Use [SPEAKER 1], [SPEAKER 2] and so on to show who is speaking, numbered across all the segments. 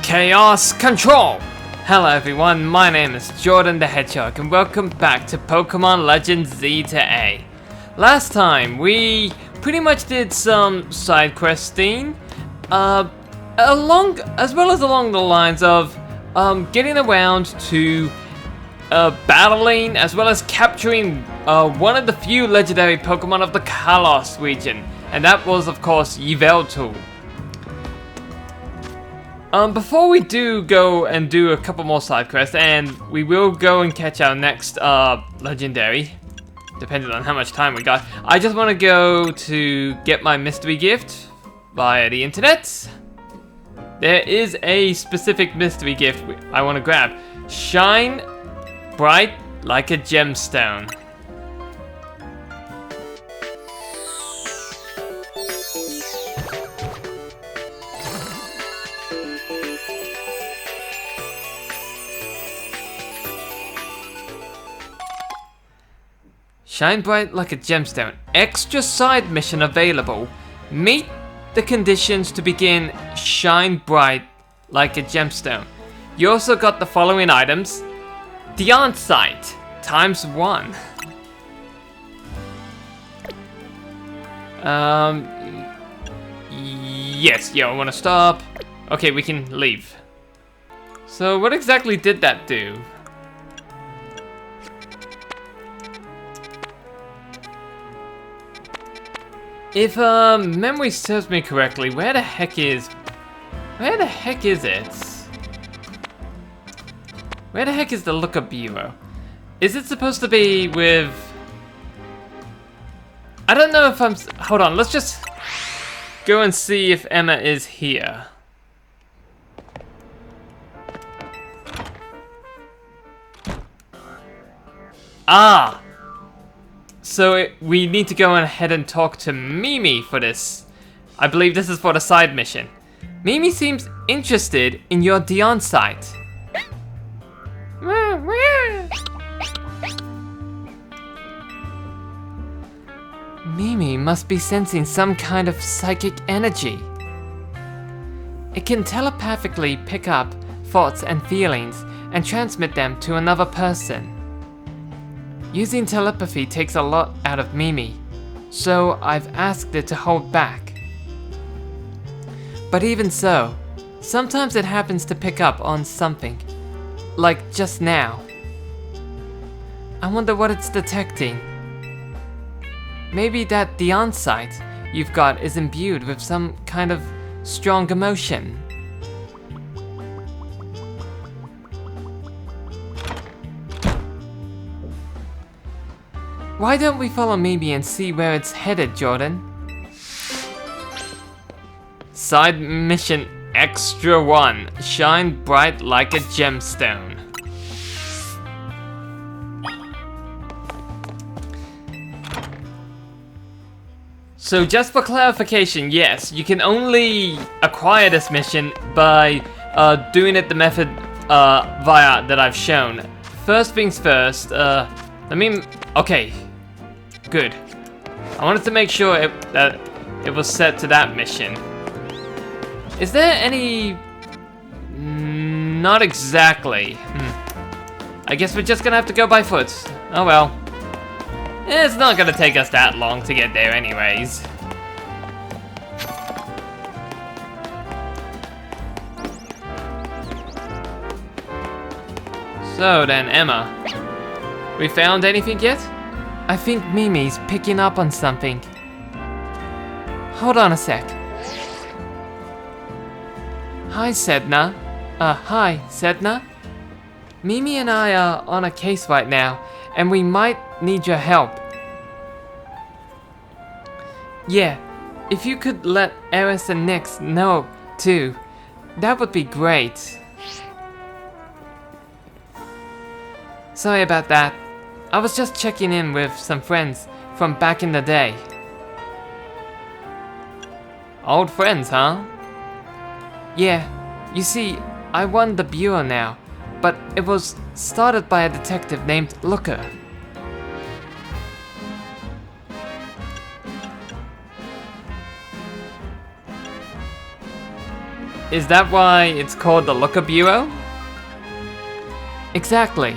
[SPEAKER 1] Chaos Control! Hello everyone, my name is Jordan the Hedgehog and welcome back to Pokemon Legends Z to A. Last time we pretty much did some side questing, along the lines of getting around to battling as well as capturing one of the few legendary Pokemon of the Kalos region, and that was of course Yveltal. Before we do go and do a couple more side quests, and we will go and catch our next legendary, depending on how much time we got, I just want to go to get my mystery gift via the internet. There is a specific mystery gift I want to grab. Shine bright like a gemstone. Shine bright like a gemstone. Extra side mission available. Meet the conditions to begin Shine bright like a gemstone. You also got the following items. Diancite ×1. Yes, I want to stop. Okay, we can leave. So what exactly did that do? If memory serves me correctly, where the heck is it? Where the heck is the Looker Bureau? Is it supposed to be with... I don't know if I'm... Hold on, let's just go and see if Emma is here. Ah! So we need to go ahead and talk to Mimi for this. I believe this is for the side mission. Mimi seems interested in your Diancite. Mimi must be sensing some kind of psychic energy. It can telepathically pick up thoughts and feelings and transmit them to another person. Using telepathy takes a lot out of Mimi, so I've asked it to hold back. But even so, sometimes it happens to pick up on something, like just now. I wonder what it's detecting. Maybe that Diancite you've got is imbued with some kind of strong emotion. Why don't we follow Mimi and see where it's headed, Jordan? Side mission extra 1. Shine bright like a gemstone. So just for clarification, yes, you can only acquire this mission by doing it the method via that I've shown. First things first, okay. Good. I wanted to make sure that it was set to that mission. Is there any... Not exactly. I guess we're just gonna have to go by foot. Oh well. It's not gonna take us that long to get there anyways. So then, Emma. We found anything yet? I think Mimi's picking up on something. Hold on a sec. Hi, Sedna. Hi, Sedna. Mimi and I are on a case right now, and we might need your help. Yeah, if you could let Eris and Nyx know, too, that would be great. Sorry about that. I was just checking in with some friends from back in the day. Old friends, huh? Yeah, you see, I run the bureau now, but it was started by a detective named Looker. Is that why it's called the Looker Bureau? Exactly.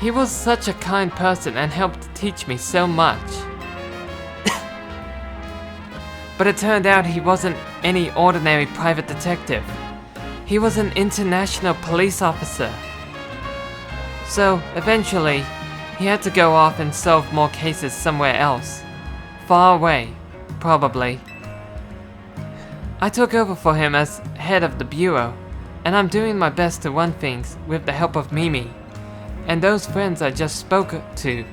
[SPEAKER 1] He was such a kind person and helped teach me so much. But it turned out he wasn't any ordinary private detective. He was an international police officer. So, eventually, he had to go off and solve more cases somewhere else. Far away, probably. I took over for him as head of the bureau, and I'm doing my best to run things with the help of Mimi, and those friends I just spoke to.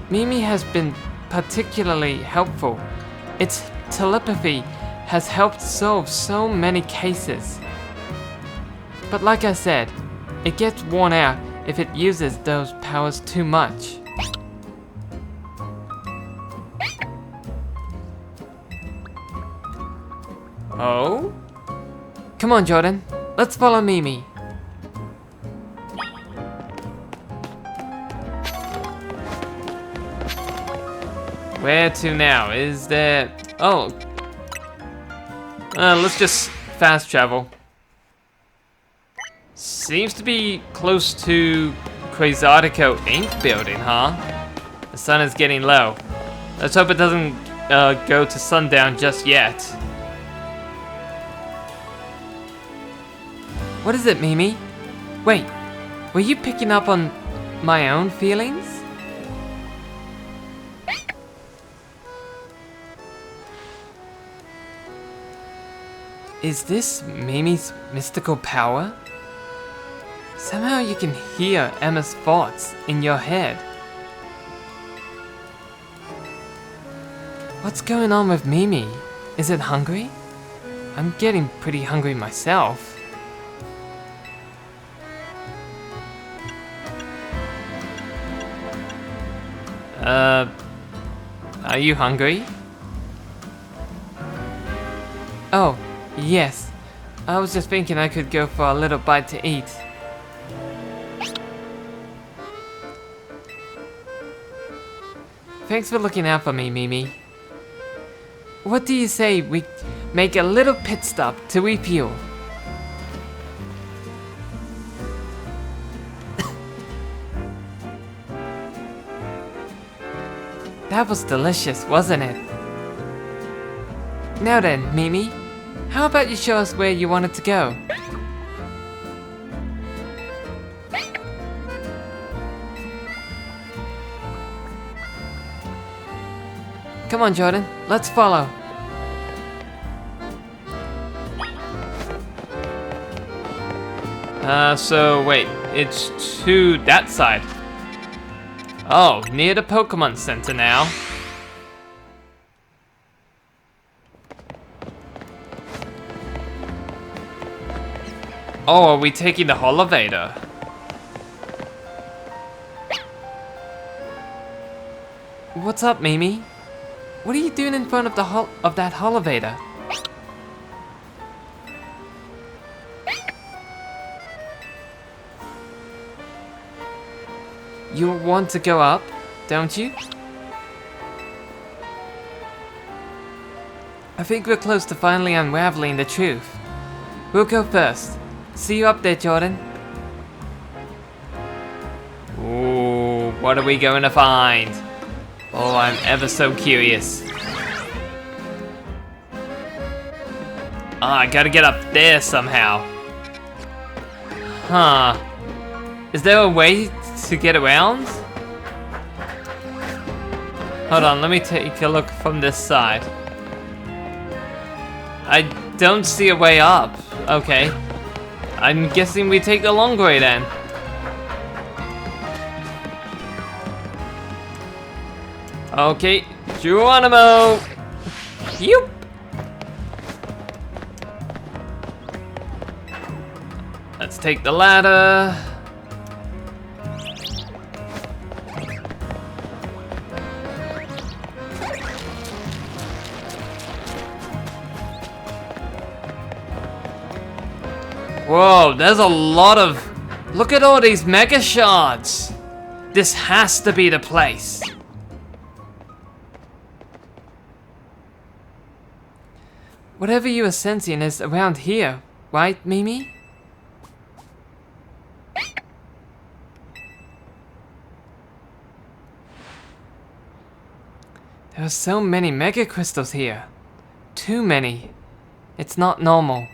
[SPEAKER 1] Mimi has been particularly helpful. Its telepathy has helped solve so many cases. But like I said, it gets worn out if it uses those powers too much. Oh? Come on, Jordan. Let's follow Mimi. Where to now? Is there... Oh. Let's just fast travel. Seems to be close to Quasartico Inc. building, huh? The sun is getting low. Let's hope it doesn't go to sundown just yet. What is it, Mimi? Wait, were you picking up on my own feelings? Is this Mimi's mystical power? Somehow you can hear Emma's thoughts in your head. What's going on with Mimi? Is it hungry? I'm getting pretty hungry myself. Are you hungry? Oh, yes. I was just thinking I could go for a little bite to eat. Thanks for looking out for me, Mimi. What do you say we make a little pit stop to refuel? That was delicious, wasn't it? Now then, Mimi, how about you show us where you wanted to go? Come on, Jordan, let's follow. So wait, it's to that side. Oh, near the Pokemon Center now. Oh, are we taking the Holovator? What's up, Mimi? What are you doing in front of that Holovator? You want to go up, don't you? I think we're close to finally unraveling the truth. We'll go first. See you up there, Jordan. Ooh, what are we going to find? Oh, I'm ever so curious. I gotta get up there somehow. Huh. Is there a way to get around? Hold on, let me take a look from this side. I don't see a way up. Okay. I'm guessing we take the long way then. Okay, Geronimo! Yoop! Let's take the ladder. Whoa, there's a lot of... Look at all these mega shards! This has to be the place. Whatever you are sensing is around here, right, Mimi? There are so many mega crystals here. Too many. It's not normal.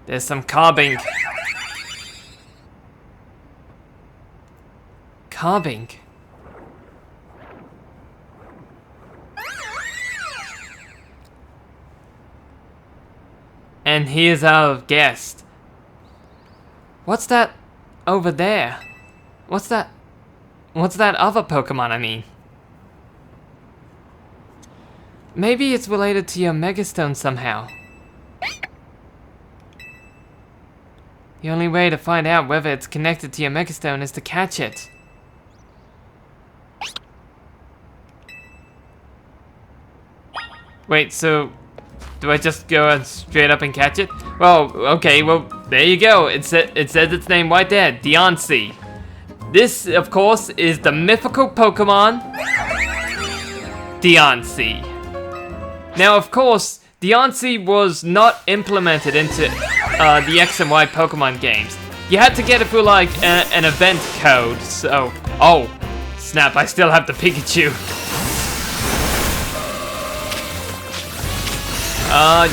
[SPEAKER 1] There's some Carbink. Carbink. And here's our guest. What's that over there? What's that other Pokemon, I mean? Maybe it's related to your Megastone somehow. The only way to find out whether it's connected to your Megastone is to catch it. Wait, so do I just go straight up and catch it? Well, okay, well, there you go. It says its name right there, Diancie. This, of course, is the mythical Pokemon Diancie. Now, of course, Diancie was not implemented into the X and Y Pokemon games. You had to get it through like an event code, so... Oh, snap, I still have the Pikachu.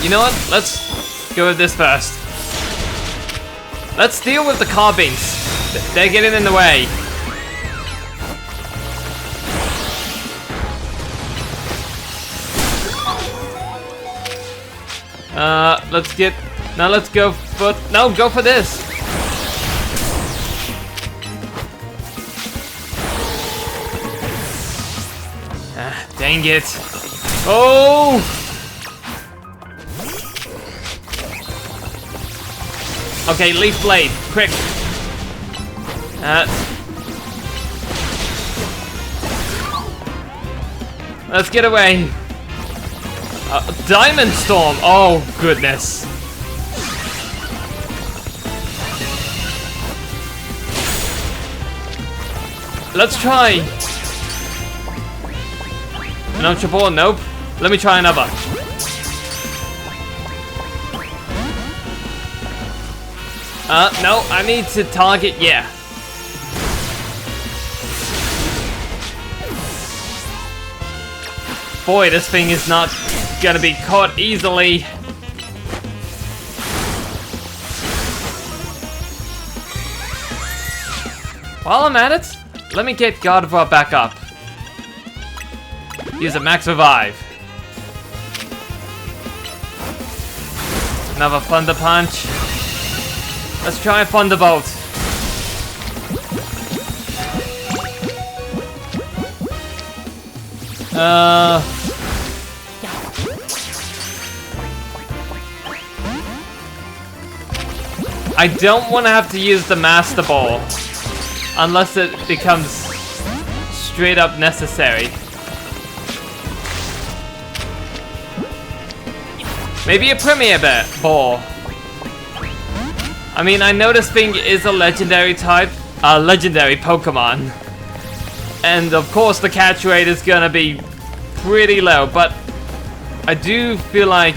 [SPEAKER 1] You know what? Let's go with this first. Let's deal with the Carbinks. They're getting in the way. Let's go for this. Dang it. Oh! Okay, Leaf Blade, quick. Let's get away. Diamond Storm, oh goodness. Let's try. An Ultra Ball, nope. Let me try another. No, I need to target, yeah. Boy, this thing is not gonna be caught easily. While I'm at it, let me get Gardevoir back up. Use a Max Revive. Another Thunder Punch. Let's try a Thunderbolt. I don't want to have to use the Master Ball unless it becomes straight up necessary. Maybe a Premier Ball. I mean, I know this thing is a legendary type, legendary Pokemon. And of course the catch rate is gonna be pretty low, but I do feel like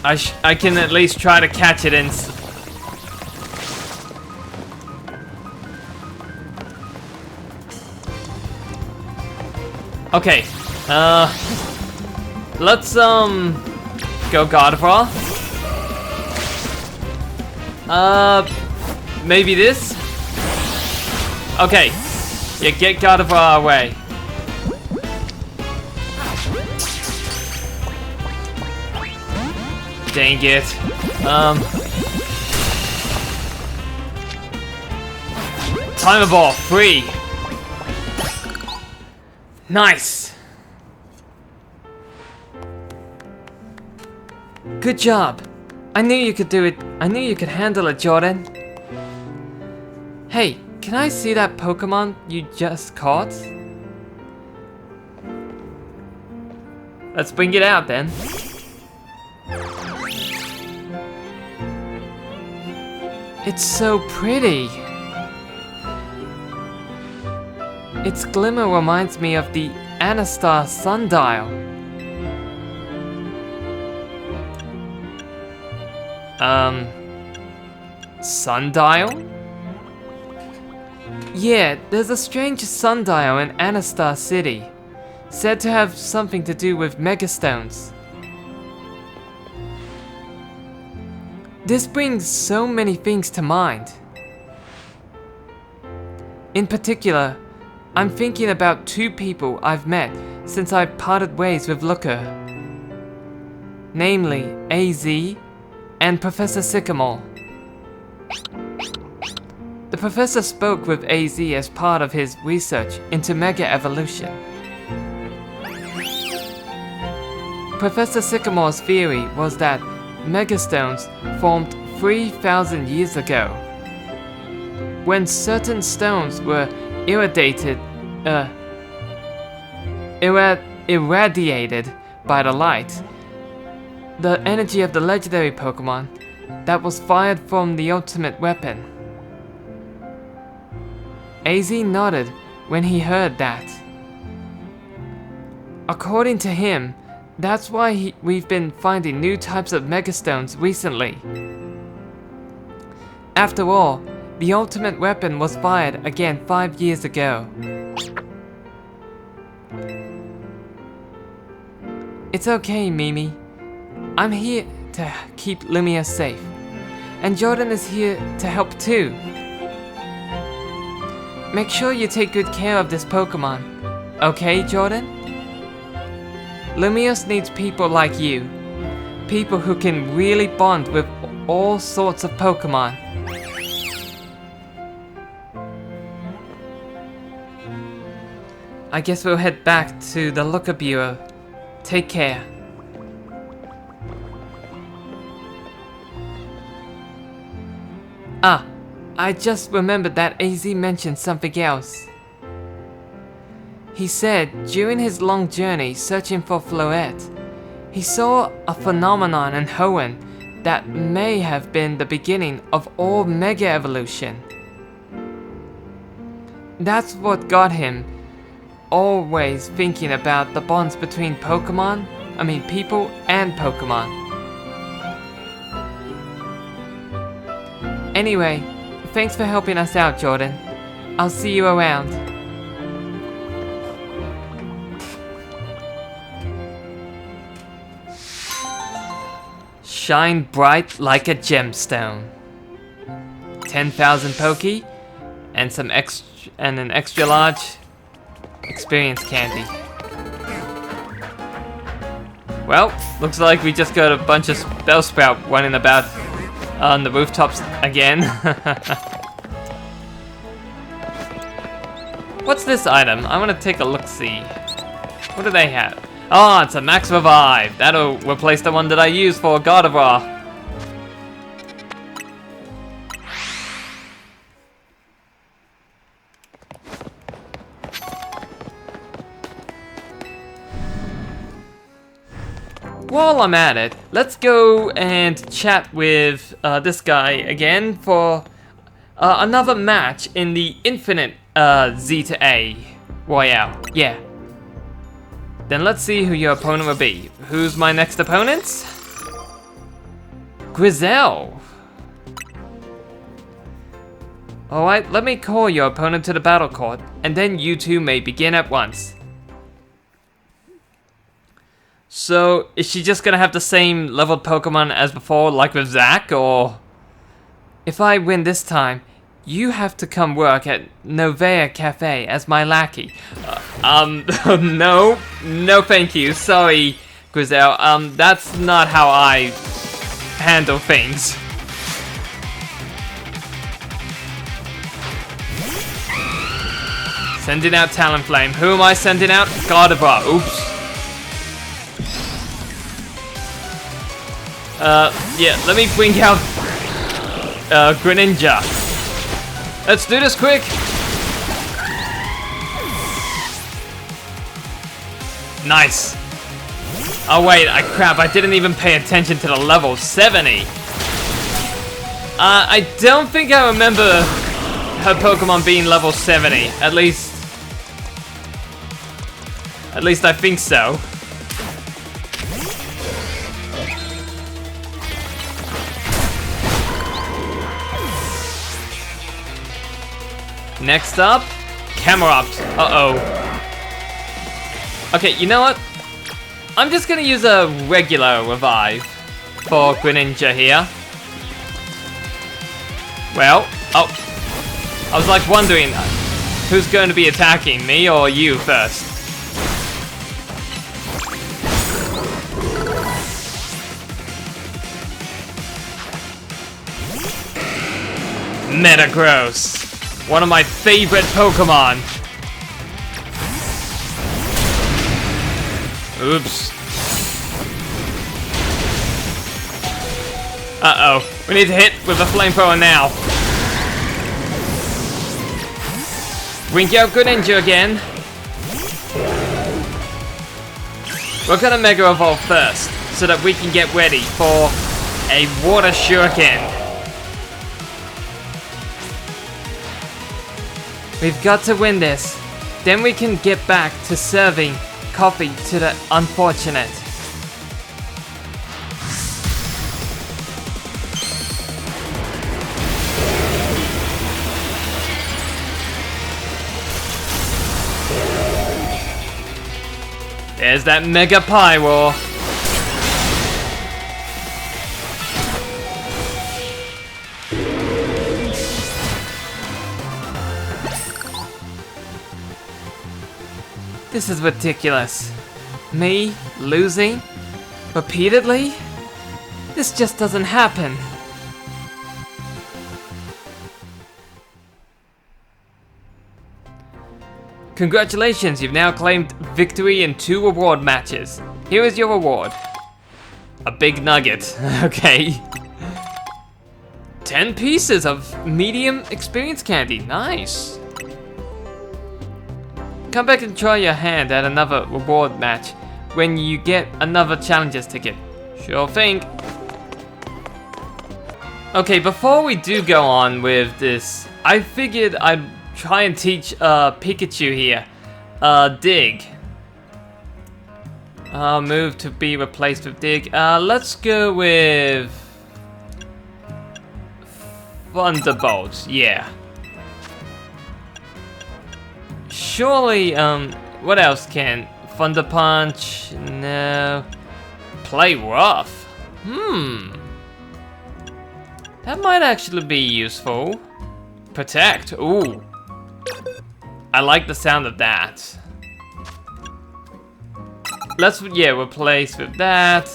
[SPEAKER 1] I can at least try to catch it in. Okay, let's go Gardevoir. Maybe this? Okay, yeah, get Gardevoir away. Dang it. Timer Ball, free. Nice. Good job. I knew you could do it. I knew you could handle it, Jordan. Hey, can I see that Pokemon you just caught? Let's bring it out then. It's so pretty. Its glimmer reminds me of the Anastar sundial. Sundial? Yeah, there's a strange sundial in Anastar City, said to have something to do with megastones. This brings so many things to mind. In particular, I'm thinking about two people I've met since I parted ways with Looker. Namely, AZ and Professor Sycamore. The professor spoke with AZ as part of his research into Mega Evolution. Professor Sycamore's theory was that megastones formed 3,000 years ago, when certain stones were irradiated by the light, the energy of the legendary Pokemon that was fired from the ultimate weapon. AZ nodded when he heard that. According to him, that's why we've been finding new types of megastones recently. After all, the ultimate weapon was fired again 5 years ago. It's okay, Mimi. I'm here to keep Lumia safe. And Jordan is here to help too. Make sure you take good care of this Pokemon. Okay, Jordan? Lumios needs people like you. People who can really bond with all sorts of Pokemon. I guess we'll head back to the Looker Bureau. Take care. Ah, I just remembered that AZ mentioned something else. He said during his long journey searching for Floette, he saw a phenomenon in Hoenn that may have been the beginning of all Mega Evolution. That's what got him always thinking about the bonds between people and Pokemon. Anyway, thanks for helping us out, Jordan. I'll see you around. Shine bright like a gemstone. 10,000 Poké and an extra large experience candy. Well, looks like we just got a bunch of Bellsprout running about on the rooftops again. What's this item? I want to take a look-see. What do they have? Oh, it's a Max Revive. That'll replace the one that I used for Gardevoir. While I'm at it, let's go and chat with this guy again for another match in the Infinite Z to A Royale. Yeah. Then let's see who your opponent will be. Who's my next opponent? Grizel. Alright, let me call your opponent to the battle court, and then you two may begin at once. So, is she just gonna have the same leveled Pokemon as before, like with Zach, or... If I win this time, you have to come work at Novea Cafe as my lackey. No thank you, sorry, Grizel, that's not how I handle things. Sending out Talonflame. Who am I sending out? Gardevoir. Oops. Yeah, let me bring out Greninja. Let's do this quick. Nice. Oh wait, crap, I didn't even pay attention to the level. 70. I don't think I remember her Pokemon being level 70. At least, At least I think so. Next up, Camerupt. Uh-oh. Okay, you know what? I'm just gonna use a regular revive for Greninja here. Well, oh. I was like wondering who's going to be attacking, me or you first? Metagross. One of my favorite Pokemon. Oops. Uh-oh. We need to hit with a flamethrower now. Wink out Greninja again. We're gonna Mega Evolve first, so that we can get ready for a Water Shuriken. We've got to win this. Then we can get back to serving coffee to the unfortunate. There's that Mega Pyro. This is ridiculous. Me losing repeatedly? This just doesn't happen. Congratulations, you've now claimed victory in 2 reward matches. Here is your reward. A big nugget. Okay. 10 pieces of medium experience candy. Nice. Come back and try your hand at another reward match when you get another challenges ticket. Sure thing. Okay, before we do go on with this, I figured I'd try and teach Pikachu here. Dig. Move to be replaced with Dig. Let's go with Thunderbolt. Yeah. Surely, what else can? Thunder Punch? No. Play rough. That might actually be useful. Protect. Ooh. I like the sound of that. Let's, yeah, replace with that.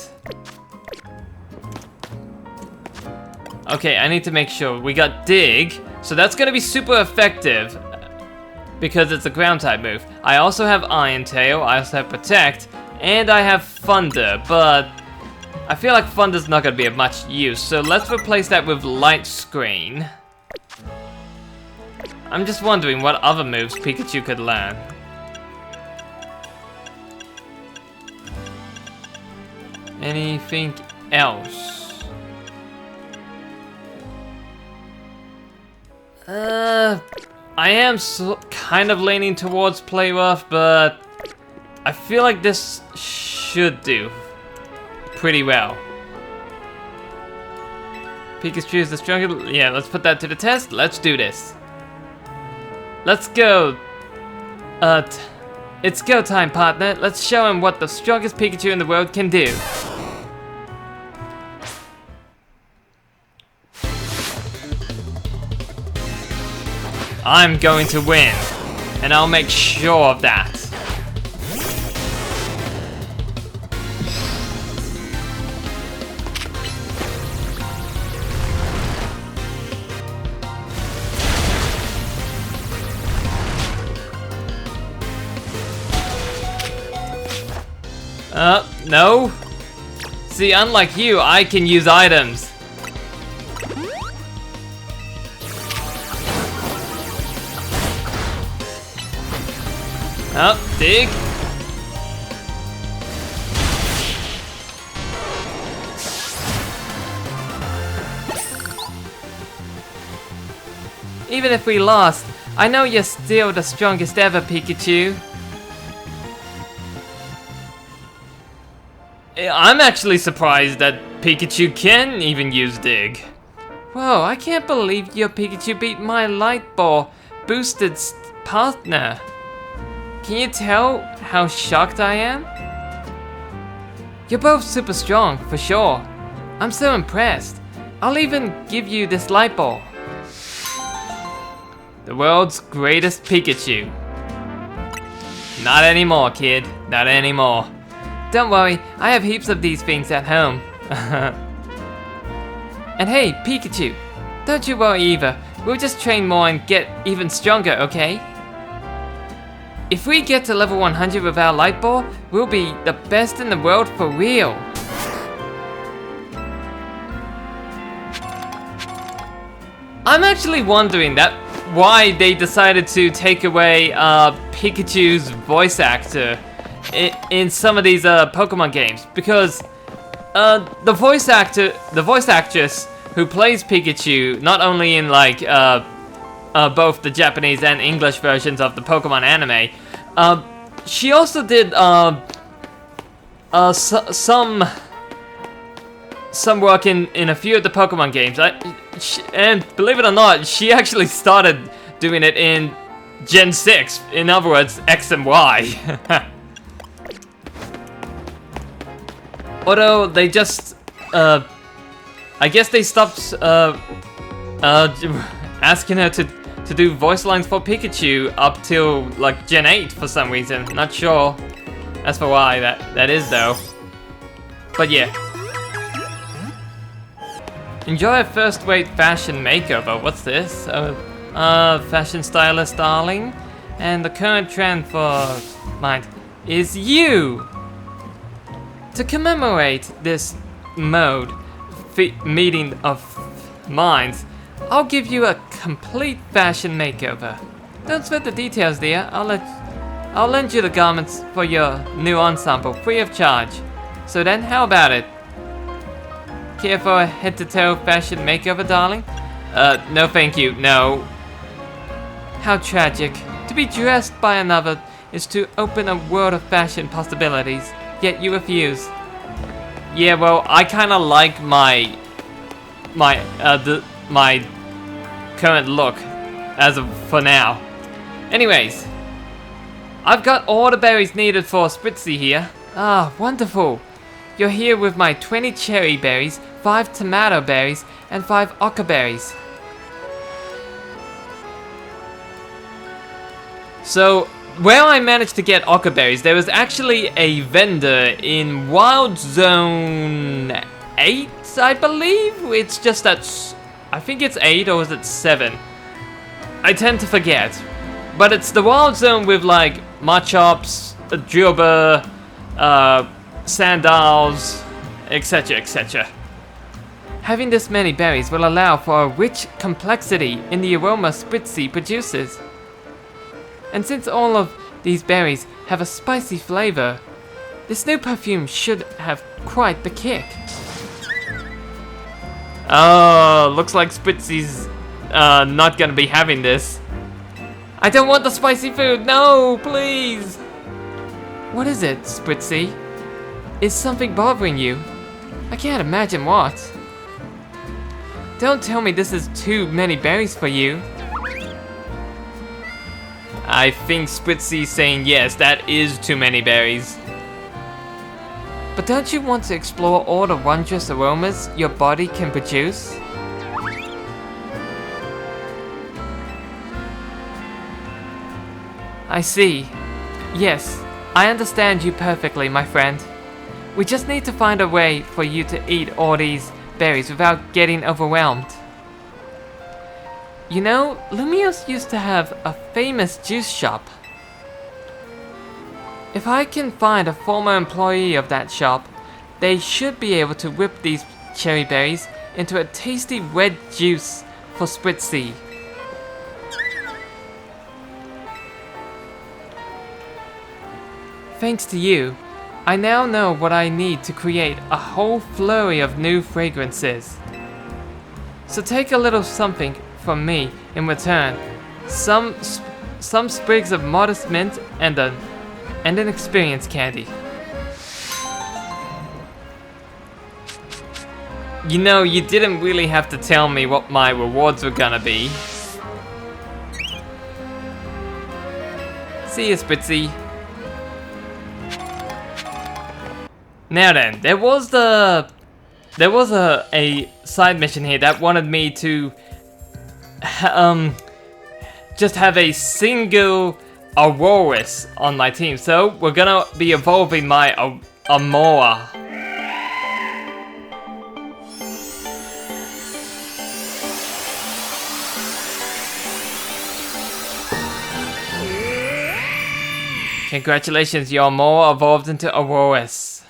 [SPEAKER 1] Okay, I need to make sure. We got Dig, so that's gonna be super effective because it's a ground type move. I also have Iron Tail, I also have Protect, and I have Thunder, but I feel like Thunder's not gonna be of much use, so let's replace that with Light Screen. I'm just wondering what other moves Pikachu could learn. Anything else? I am kind of leaning towards Play Rough, but I feel like this should do pretty well. Pikachu is the stronger. Yeah, let's put that to the test. Let's do this. Let's go. It's go time, partner. Let's show him what the strongest Pikachu in the world can do. I'm going to win, and I'll make sure of that. No. See, unlike you, I can use items. Dig. Even if we lost, I know you're still the strongest ever, Pikachu. I'm actually surprised that Pikachu can even use Dig. Whoa, I can't believe your Pikachu beat my Light Ball boosted partner. Can you tell how shocked I am? You're both super strong, for sure. I'm so impressed. I'll even give you this Light Ball. The world's greatest Pikachu. Not anymore, kid. Not anymore. Don't worry, I have heaps of these things at home. And hey, Pikachu, don't you worry either. We'll just train more and get even stronger, okay? If we get to level 100 with our Light Ball, we'll be the best in the world for real. I'm actually wondering why they decided to take away Pikachu's voice actor in some of these Pokemon games, because the voice actress who plays Pikachu, not only in like both the Japanese and English versions of the Pokemon anime, she also did some work in a few of the Pokemon games. And believe it or not, she actually started doing it in Gen 6. In other words, X and Y. Although they just, I guess they stopped asking her to do voice lines for Pikachu up till like Gen 8 for some reason. Not sure as for why that is though. But yeah. Enjoy a first-rate fashion makeover. What's this? Fashion stylist, darling. And the current trend for mine is you. To commemorate this meeting of minds, I'll give you a complete fashion makeover. Don't sweat the details, dear. I'll lend you the garments for your new ensemble free of charge. So then, how about it? Care for a head-to-toe fashion makeover, darling? No thank you, no. How tragic. To be dressed by another is to open a world of fashion possibilities, yet you refuse. Yeah, well, I kinda like my current look as of for now. Anyways, I've got all the berries needed for Spritzy here. Ah, wonderful. You're here with my 20 cherry berries, 5 tomato berries, and 5 occa berries. So, where I managed to get occa berries, there was actually a vendor in Wild Zone 8, I believe? It's just that, I think it's 8 or is it 7? I tend to forget. But it's the Wild Zone with like Machops, Drilbur, Sandals, etc, etc. Having this many berries will allow for a rich complexity in the aroma Spritzy produces. And since all of these berries have a spicy flavor, this new perfume should have quite the kick. Oh, looks like Spritzy's not gonna be having this. I don't want the spicy food, no, please! What is it, Spritzy? Is something bothering you? I can't imagine what. Don't tell me this is too many berries for you. I think Spritzy's saying yes, that is too many berries. But don't you want to explore all the wondrous aromas your body can produce? I see. Yes, I understand you perfectly, my friend. We just need to find a way for you to eat all these berries without getting overwhelmed. You know, Lumiose used to have a famous juice shop. If I can find a former employee of that shop, they should be able to whip these cherry berries into a tasty red juice for Spritzy. Thanks to you, I now know what I need to create a whole flurry of new fragrances. So take a little something from me in return. Some sprigs of modest mint and an experience candy. You know, you didn't really have to tell me what my rewards were gonna be. See you, Spritzy. Now then, there was a side mission here that wanted me to just have a single Aurorus on my team. So we're gonna be evolving my Amoa. Congratulations, your Amoa evolved into Aurorus.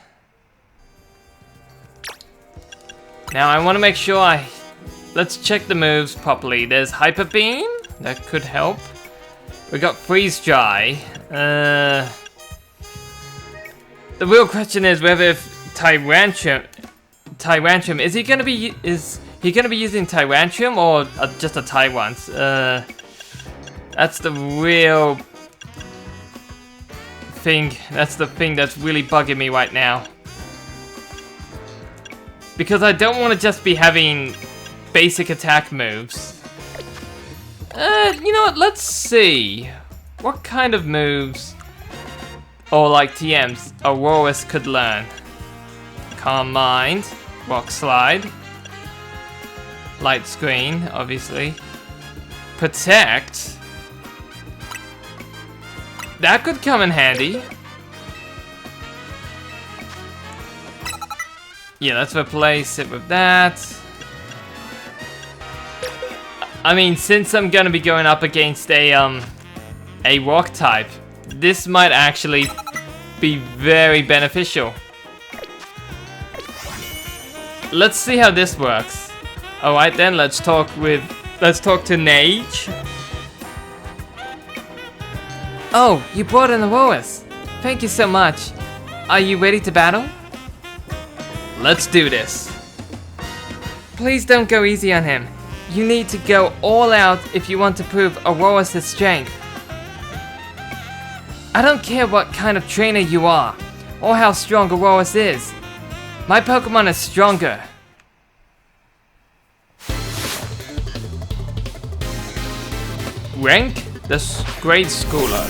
[SPEAKER 1] Now I want to make sure let's check the moves properly. There's Hyper Beam, that could help. We got Freeze Dry. The real question is whether if Tyrantrum, is he gonna be using Tyrantrum or just a Tyrant? That's the real thing. That's the thing that's really bugging me right now. Because I don't want to just be having basic attack moves. You know what, let's see. What kind of moves, or like TMs, Aurorus could learn? Calm Mind, Rock Slide, Light Screen, obviously. Protect. That could come in handy. Yeah, let's replace it with that. I mean, since I'm gonna be going up against a rock type, this might actually be very beneficial. Let's see how this works. Alright then, let's talk to Nage. Oh, you brought an Aurorus. Thank you so much. Are you ready to battle? Let's do this. Please don't go easy on him. You need to go all out if you want to prove Aurorus' strength. I don't care what kind of trainer you are, or how strong Aurorus is. My Pokemon is stronger. Rank the Grade Schooler.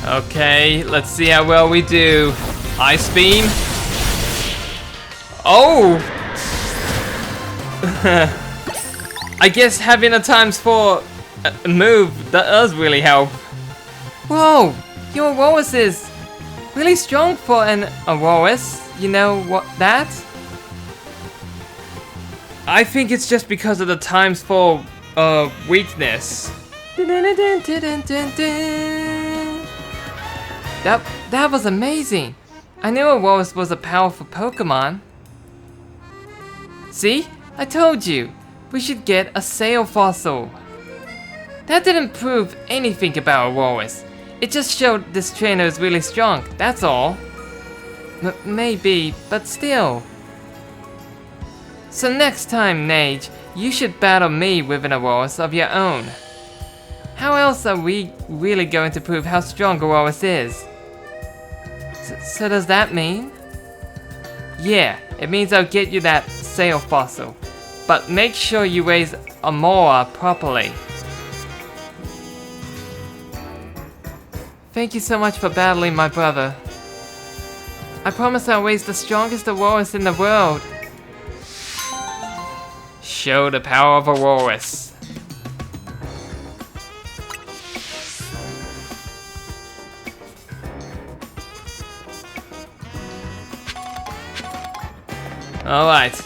[SPEAKER 1] Okay, let's see how well we do. Ice Beam. Oh! I guess having a ×4 move, that does really help. Whoa! Your Aurorus is really strong for an Aurorus. You know what that? I think it's just because of the ×4 weakness. That was amazing. I knew Aurorus was a powerful Pokemon. See? I told you. We should get a Sail Fossil. That didn't prove anything about Aurorus. It just showed this trainer is really strong, that's all. Maybe, but still. So next time, Nage, you should battle me with an Aurorus of your own. How else are we really going to prove how strong Aurorus is? So does that mean? Yeah, it means I'll get you that Sail Fossil. But make sure you raise Amoa properly. Thank you so much for battling my brother. I promise I'll raise the strongest Aurorus in the world. Show the power of Aurorus. Alright,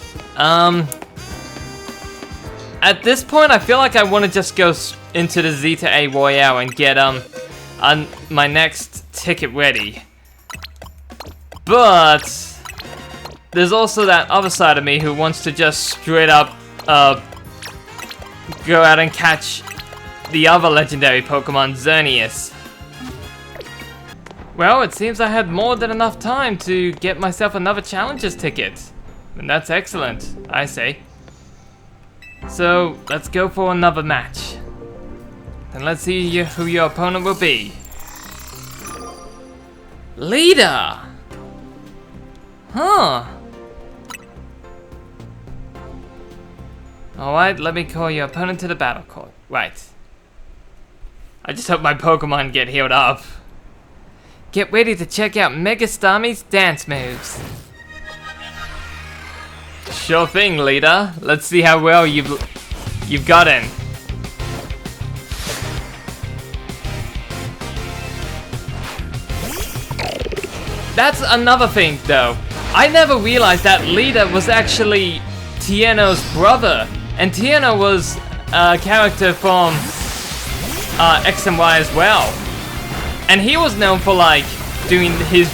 [SPEAKER 1] at this point I feel like I want to just go into the Zeta A Royale and get my next ticket ready. But there's also that other side of me who wants to just straight up go out and catch the other legendary Pokemon, Xerneas. Well, it seems I had more than enough time to get myself another Challengers ticket. And that's excellent, I say. So, let's go for another match. And let's see who your opponent will be. Leader! Huh. Alright, let me call your opponent to the battle court. Right. I just hope my Pokemon get healed up. Get ready to check out Mega Starmie's dance moves. Sure thing, leader. Let's see how well you've gotten. That's another thing, though. I never realized that Leader was actually Tieno's brother, and Tieno was a character from X and Y as well. And he was known for like doing his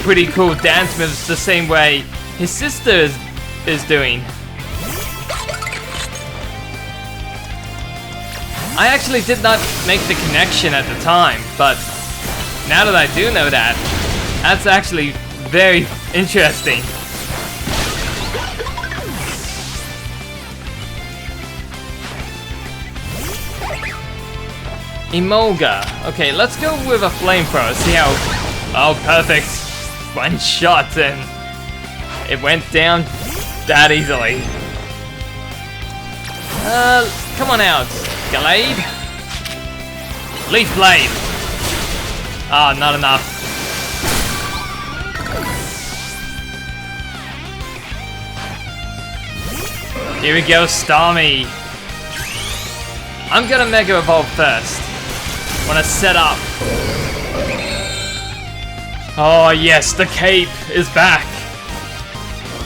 [SPEAKER 1] pretty cool dance moves the same way his sister is doing. I actually did not make the connection at the time, but now that I do know that, that's actually very interesting. Emolga. Okay, let's go with a flamethrower. See how... Oh, perfect. One shot and it went down that easily. Come on out. Glade. Leaf Blade. Ah, not enough. Here we go, Starmie. I'm gonna Mega Evolve first. Wanna set up. Oh yes, the cape is back.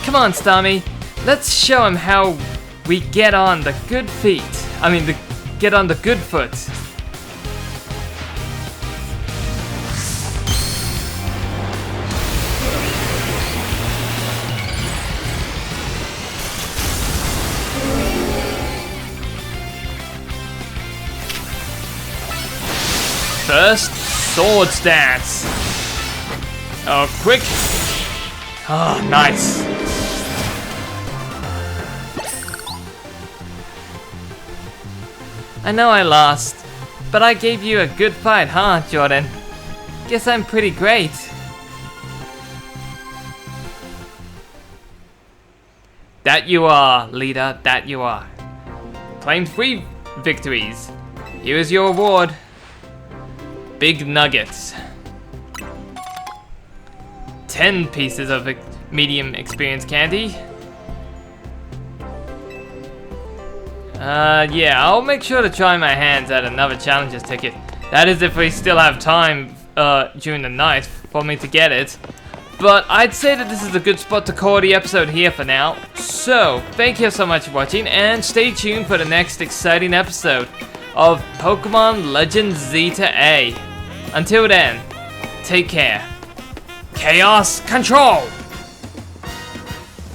[SPEAKER 1] Come on, Starmie. Let's show him how we get on the good feet. Get on the good foot. First, Sword Stance. Oh, quick. Oh, nice. I know I lost, but I gave you a good fight, huh, Jordan? Guess I'm pretty great. That you are, leader, that you are. Claim 3 victories. Here is your award. Big nuggets. 10 pieces of medium experience candy. Yeah, I'll make sure to try my hands at another challenges ticket. That is if we still have time during the night for me to get it. But I'd say that this is a good spot to call the episode here for now. So, thank you so much for watching, and stay tuned for the next exciting episode of Pokemon Legends Zeta A. Until then, take care. Chaos Control!